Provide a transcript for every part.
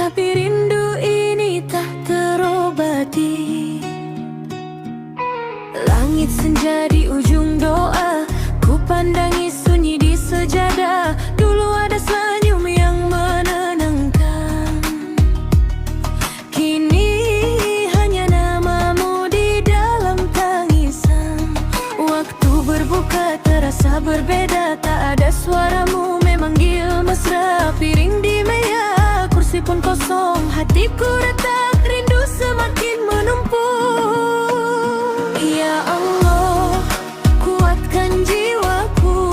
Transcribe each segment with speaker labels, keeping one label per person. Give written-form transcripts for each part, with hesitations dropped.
Speaker 1: tapi rindu ini tak terobati. Langit senja di ujung doa, ku pandangi sunyi di sejadah. Dulu ada senyum yang menenangkan, kini hanya namamu di dalam tangisan. Waktu berbuka terasa berbeda, tak ada suaramu memanggil mesra. Piring di meja, kursi pun kosong, hatiku retak, rindu semakin menumpuk. Ya Allah, kuatkan jiwaku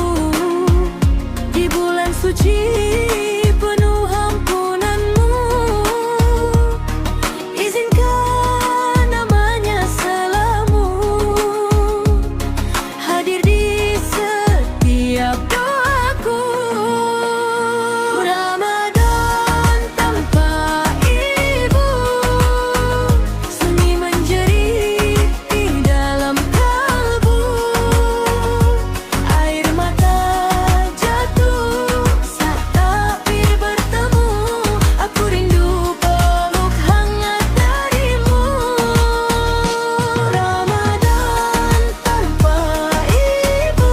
Speaker 1: di bulan suci penuh ampunanmu. Izinkan namanya selalu hadir di setiap doaku. Ramadan tanpa ibu, sunyi menjerit di dalam kalbu. Air mata jatuh saat takbir bertemu. Aku rindu peluk hangat darimu. Ramadan tanpa ibu,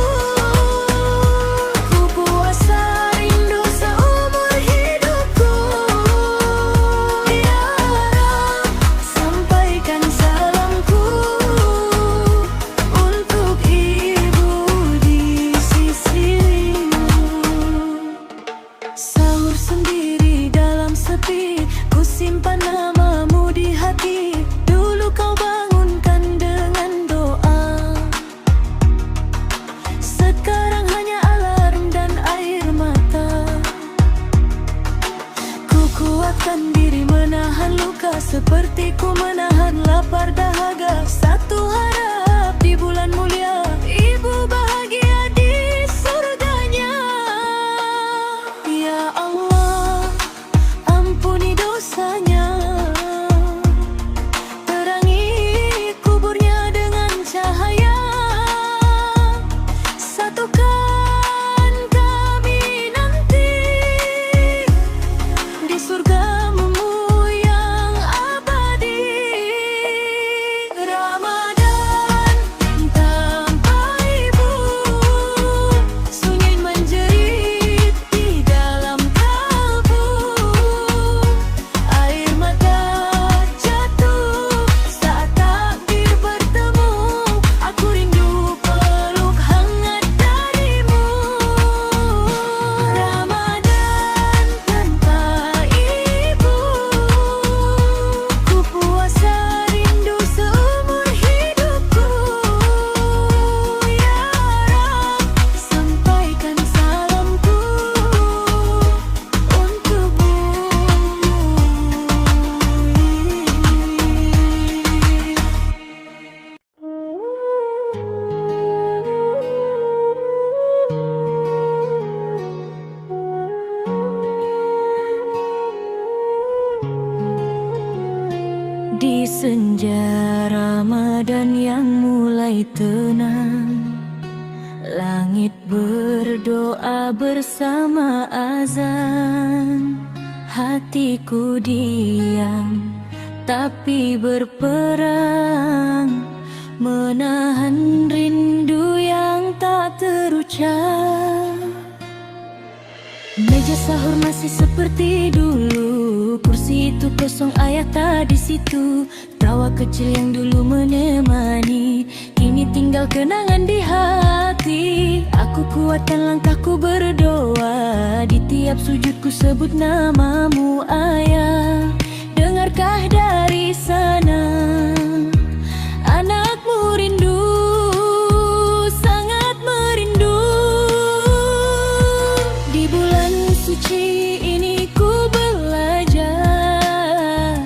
Speaker 1: ku puasa rindu seumur hidupku. Ya Rab, sampaikan salamku untuk ibu di sisimu. Sahur sendiri dalam sepi, ku simpan namamu di hati. Dulu kau bangunkan dengan doa, sekarang hanya alarm dan air mata. Ku kuatkan diri menahan luka, seperti ku menahan lapar dahaga. Satu harap di bulan mulia, ibu bahagia di surganya. Ya Allah, ampuni dosanya, terangi kuburnya dengan cahaya. Satukan kami nanti di surgamu yang abadi. Ramadan tanpa ibu, sunyi menjerit di dalam kalbu. Air mata jatuh saat takbir bertemu. Aku rindu peluk hangat darimu. Ramadan tanpa ibu, ku puasa rindu seumur hidupku. Ya Rab, sampaikan salamku untukmu. Di senja Ramadan yang mulai tenang, langit berdoa bersama azan. Hatiku diam tapi berperang, menahan rindu yang tak terucap. Meja sahur masih seperti dulu, kursi itu kosong, ayah tak di situ. Tawa kecil yang dulu menemani, kini tinggal kenangan di hati. Aku kuatkan langkahku berdoa, di tiap sujudku sebut namamu ayah. Dengarkah dari sana, anakmu rindu, sangat merindu. Di bulan suci ini ku belajar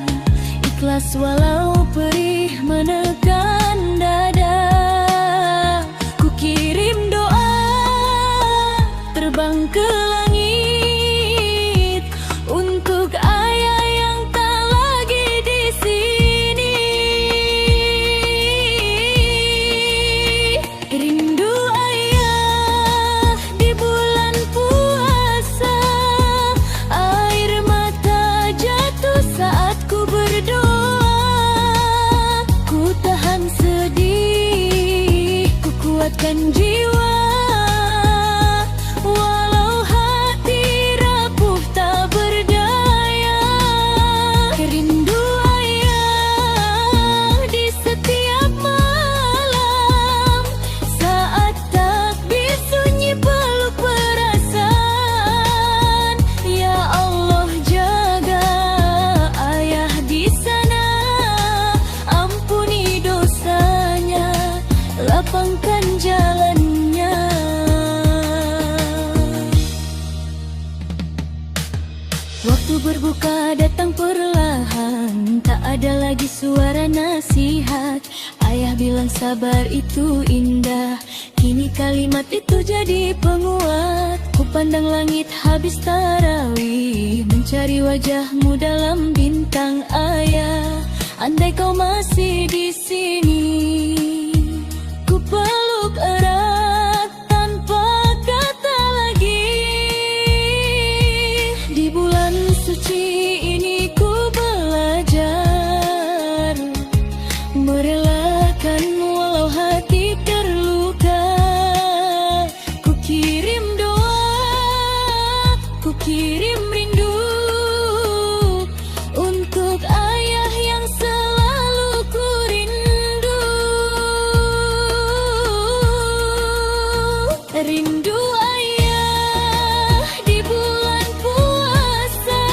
Speaker 1: ikhlas walau perih menekan dada. Ku kirim doa terbang ke langit untuk ayah yang tak lagi di sini. Rindu ayah di bulan puasa, air mata jatuh kuatkan jiwa. Walau hati rapuh tak berdaya, rindu ayah di setiap malam. Saat takbir sunyi peluk perasaan. Ya Allah jaga ayah di sana, ampuni dosanya, lapangkan jalannya. Waktu berbuka datang perlahan, tak ada lagi suara nasihat. Ayah bilang sabar itu indah, kini kalimat itu jadi penguat. Ku pandang langit habis tarawih, mencari wajahmu dalam bintang ayah. Andai kau masih di sini, ku peluk erat tanpa kata lagi. Di bulan suci ini ku belajar merelakan walau hati terluka. Ku kirim doa, ku kirim rindu untuk ayah yang selalu ku rindu. Rindu ayah di bulan puasa,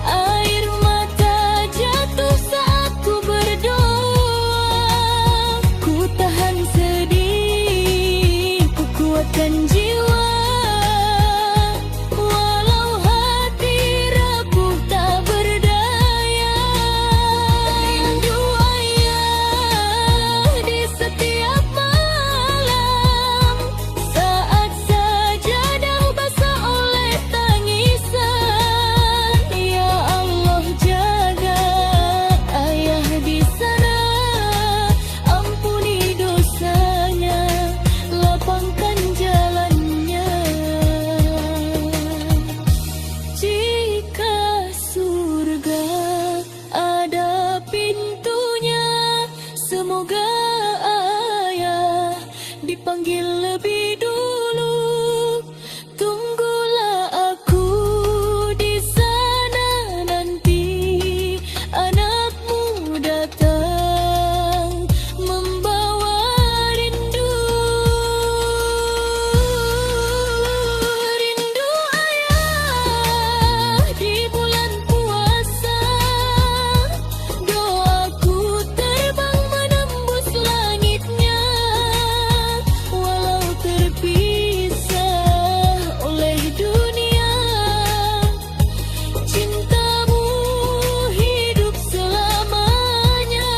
Speaker 1: air mata jatuh saat ku berdoa. Ku tahan sedih, ku kuatkan jiwa. Walau hati rapuh tak berdaya, rindu ayah di setiap malam. Saat sajadah basah oleh tangisan. Ya Allah jaga ayah di sana, ampuni dosanya, lapangkan jalannya. Jika surga ada pintunya, semoga ayah dipanggil lebih dulu. Tunggulah aku di sana nanti, anakmu datang membawa rindu. Rindu ayah di bulan puasa, doaku terbang menembus langitnya. Walau terpisah oleh dunia, cintamu hidup selamanya.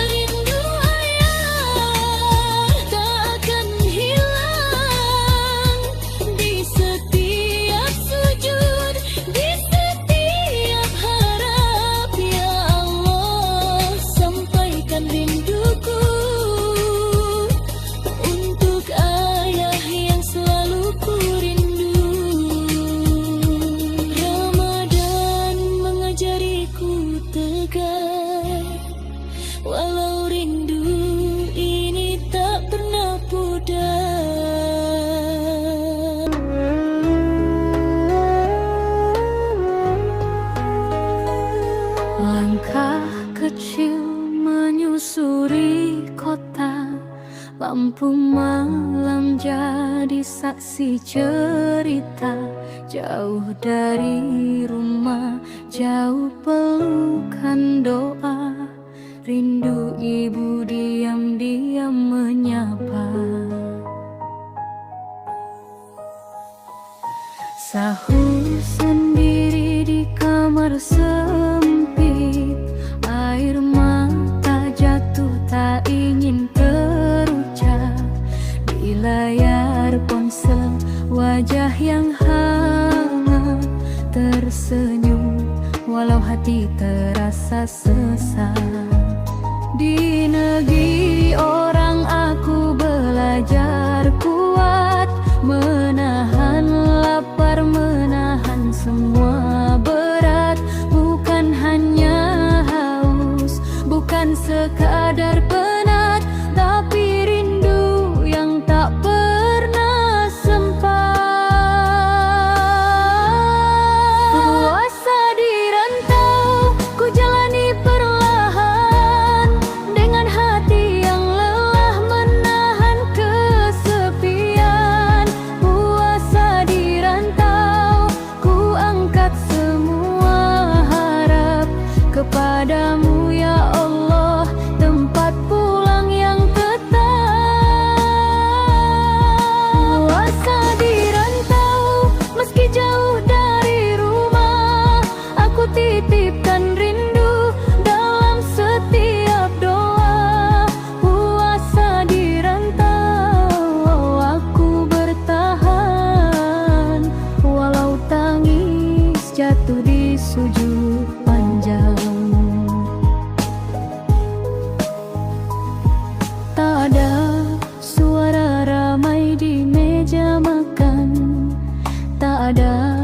Speaker 1: Rindu ayah tak akan hilang di setiap sujud, di setiap harap. Ya Allah, sampaikan rinduku untuk ayah yang selalu ku rindu. Ramadan mengajariku tegar, walau rindu ini tak pernah pudar. Langkah kecil menyusuri kota, lampu malam jadi saksi cerita. Jauh dari rumah, jauh pelukan doa. Rindu ibu diam-diam menyapa. Sahur sendiri di kamar sempit, air mata jatuh tak ingin terucap. Di layar ponsel wajah yang hangat tersenyum, walau hati terasa sesak. Di negeri orang aku belajar kuat, menahan lapar, menahan semua berat. Bukan hanya haus, bukan sekadar penat, tapi rindu. sujud panjang. Tak ada suara ramai di meja makan, tak ada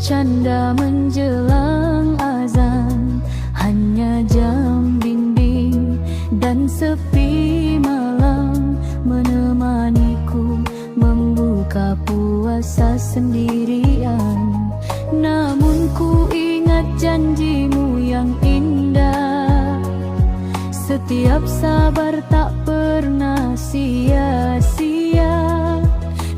Speaker 1: canda menjelang azan, hanya jam dinding dan sepi malam menemaniku membuka puasa sendirian. Namun ku ingat janjimu yang indah, setiap sabar tak pernah sia-sia.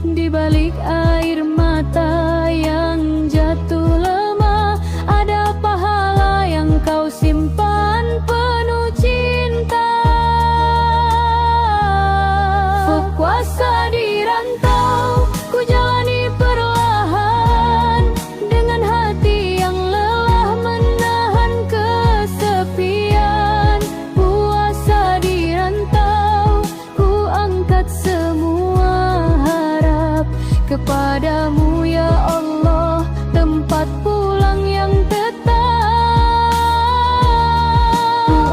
Speaker 1: Di balik air mata yang jatuh lemah, ada pahala yang kau simpan penuh cinta. Puasa di rantau ku jalani perlahan, dengan hati yang lelah menahan kesepian. Puasa di rantau ku angkat semua harap kepadamu ya Allah, tempat pulang yang tetap.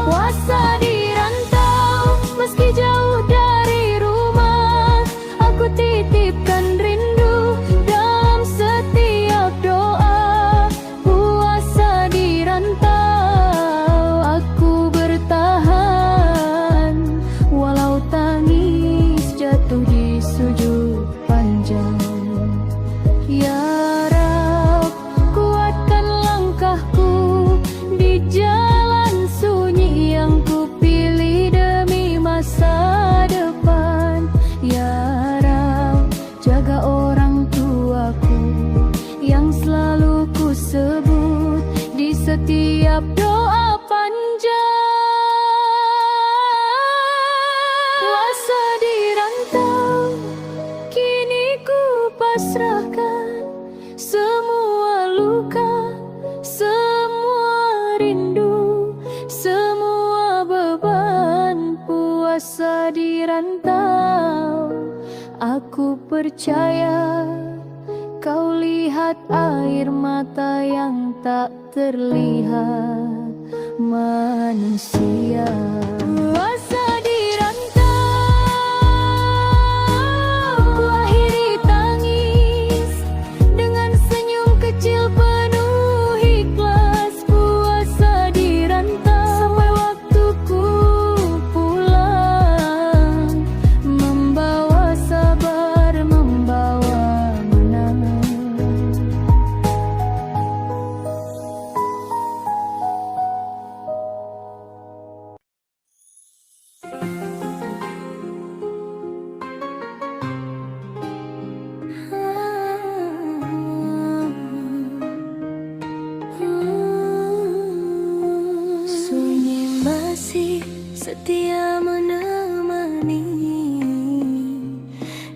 Speaker 1: Puasa di rantau meski jauh dari rumah, aku titipkan rindu dalam setiap doa. Puasa di rantau aku bertahan, walau tangis jatuh di sujud panjang. Ya Rab, kuatkan langkahku di jalan sunyi yang ku pilih demi masa depan. Ya Rab, jaga orang tuaku yang selalu ku sebut di setiap doa panjang. Puasa di rantau kini ku pasrahkan, semua luka, semua rindu, semua beban. Puasa di rantau aku percaya, kau lihat air mata yang tak terlihat manusia. Puasa di rantau ku akhiri tangis dengan senyum kecil penuh ikhlas. Puasa di rantau sampai waktuku pulang, membawa sabar, membawa menang. Sunyi masih setia menemani,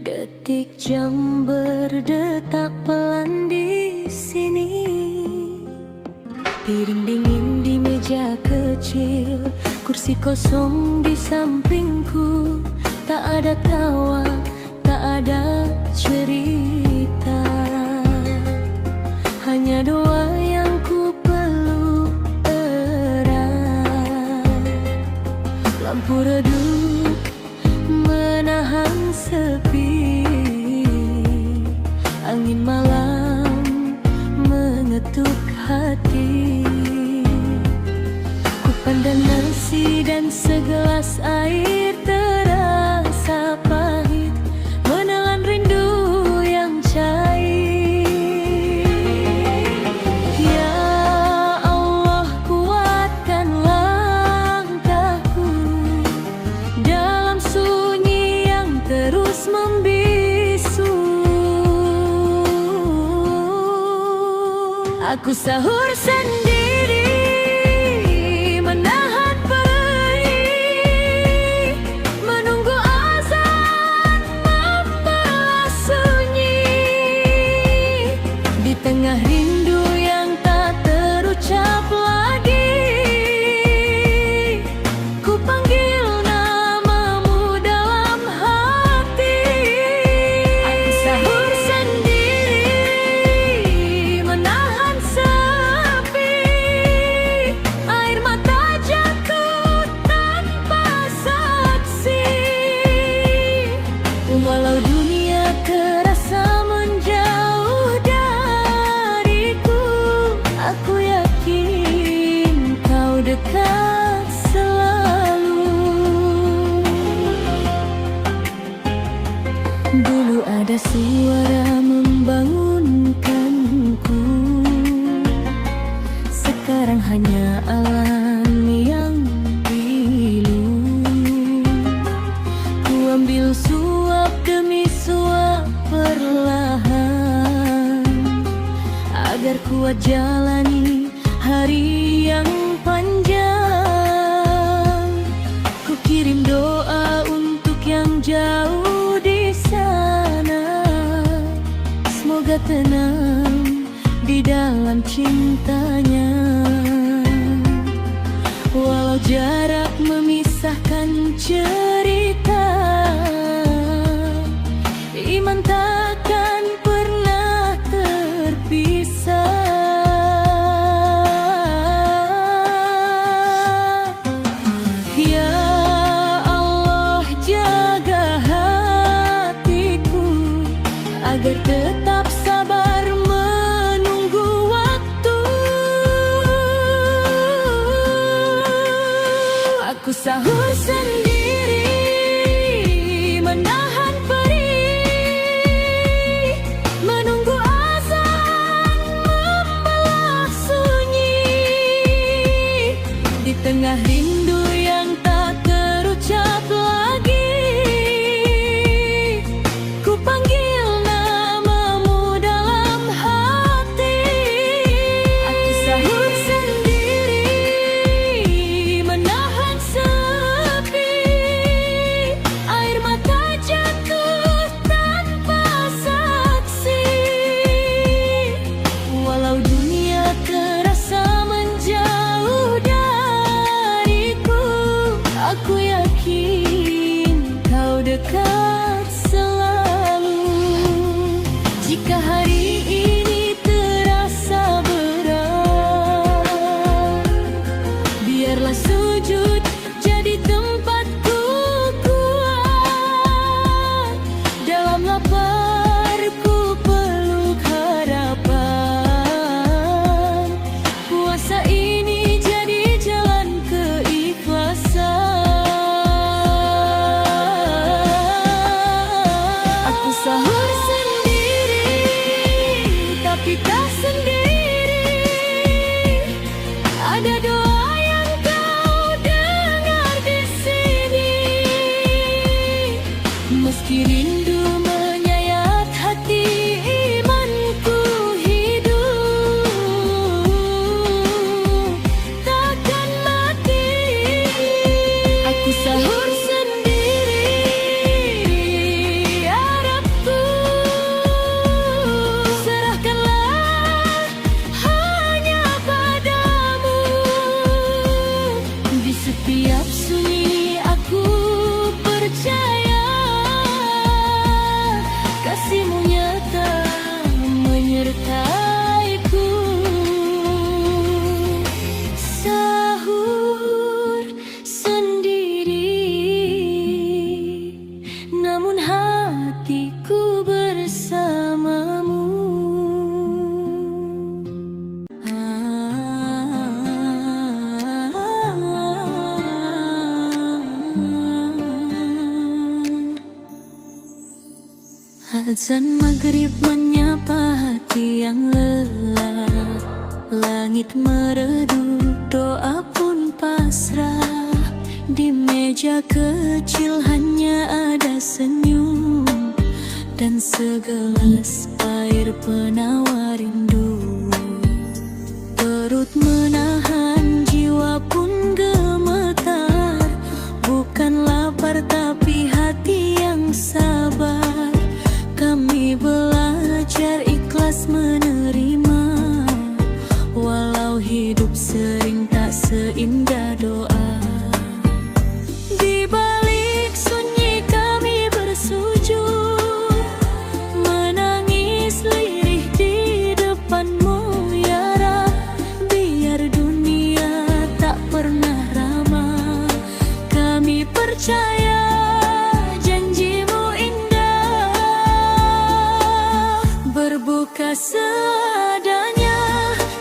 Speaker 1: detik jam berdetak pelan di sini. Piring dingin di meja kecil, kursi kosong di sampingku. Tak ada tawa, tak ada cerita, hanya doa yang ku peluk erat. Lampu redup menahan sepi, angin malam mengetuk hati. Ku pandang nasi dan segelas air terasa pahit, menelan rindu yang cair. Ya Allah, kuatkan langkahku dalam sunyi yang terus membisu. Aku sahur sendiri, menahan perih, menunggu azan membalas sunyi. Di tengah rindu yang tak terucap lagi, ku panggil namamu dalam hati. Aku sahur sendiri, menahan sepi, dekat selalu. Dulu ada suara membangunkanku, sekarang hanya alam yang pilu. Ku ambil suap demi suap perlahan, agar kuat jalani hari yang panjang. Ku kirim doa untuk yang jauh di sana, semoga tenang di dalam cintanya. Walau jarak memisahkan cerita, iman takkan pernah terpisah. Ya Allah, jaga hatiku agar tetap sabar menunggu waktu. Aku sahur sendiri, menahan perih, menunggu azan membelah sunyi. Di tengah rindu yang tak terucap lagi, ku panggil namamu dalam hati. Aku sahur sendiri, menahan sepi, air mata jatuh tanpa saksi. Walau dunia terasa menjauh dariku, aku yakin kau dekat selalu. Jika hari ini terasa berat, biarlah sujud jadi tempatku kuat. Dalam lapar ku peluk harapan, puasa ini jadi jalan keikhlasan. Aku sahur sendiri, tapi tak sendiri. Ada doa yang kau dengar di sini. Meski rindu menyayat hati, imanku hidup takkan mati. Aku sahur sendiri, harapku serahkanlah hanya padamu. Di setiap sunyi aku percaya, kasihmu nyata menyertaiku. Sahur sendiri, namun hatiku bersamamu. Azan maghrib menyapa hati yang lelah, langit meredup, doa pun pasrah. Di meja kecil hanya ada senyum dan segelas air penawar rindu. Perut menahan, jiwa pun gemetar, bukan lapar tapi hati yang sabar. Kami belajar ikhlas menerima, walau hidup sering tak seindah doa. Di balik sunyi kami bersujud, menangis lirih di depanmu ya Rab. Biar dunia tak pernah ramah, kami percaya janjimu indah. Berbuka seadanya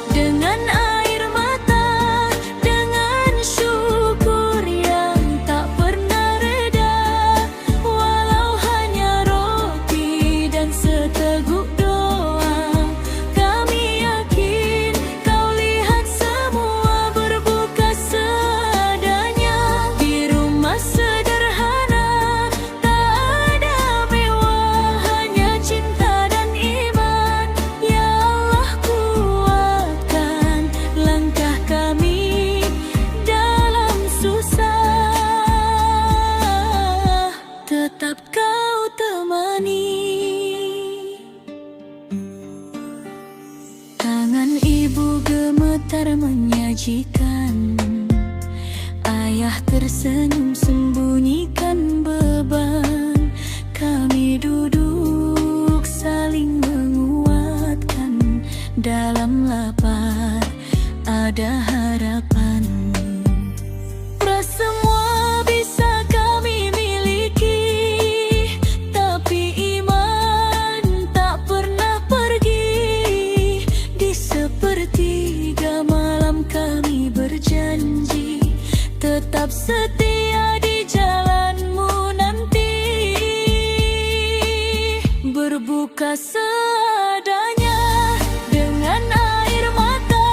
Speaker 1: dengan air mata, dengan majikan. Ayah tersenyum sembunyikan beban. Kami duduk saling menguatkan. Dalam lapar ada harapan. Semua bisa kami miliki, tapi iman tak pernah pergi. Di sepertiga malam kami berjanji tetap setia di jalanmu nanti. Berbuka seadanya dengan air mata,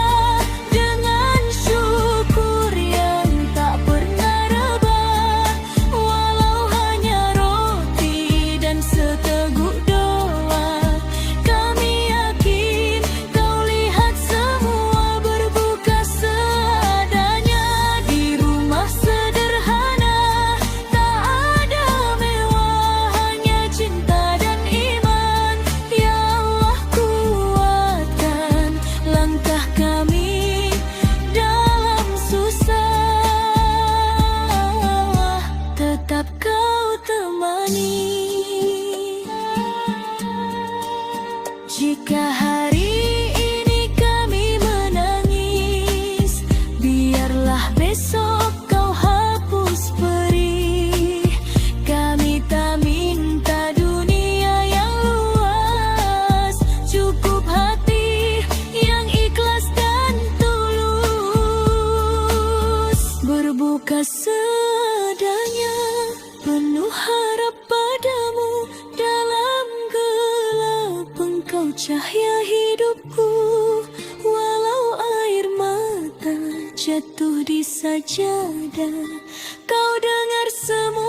Speaker 1: dengan syukur yang tak pernah rebah. Walau hanya roti dan seteguk doa, kami yakin kau lihat semua. Berbuka seadanya di rumah sederhana, tak ada mewah, hanya cinta dan iman. Ya Allah, kuatkan langkah kami dalam susah, tetap kau temani. Jika hari ini kami menangis, biarlah besok kau hapus perih. Kami tak minta dunia yang luas, cukup hati yang ikhlas dan tulus. Berbuka seadanya, penuh harap padamu. Dalam gelap engkau cahaya hidupku. Walau air mata jatuh di sajadah, kau dengar semua.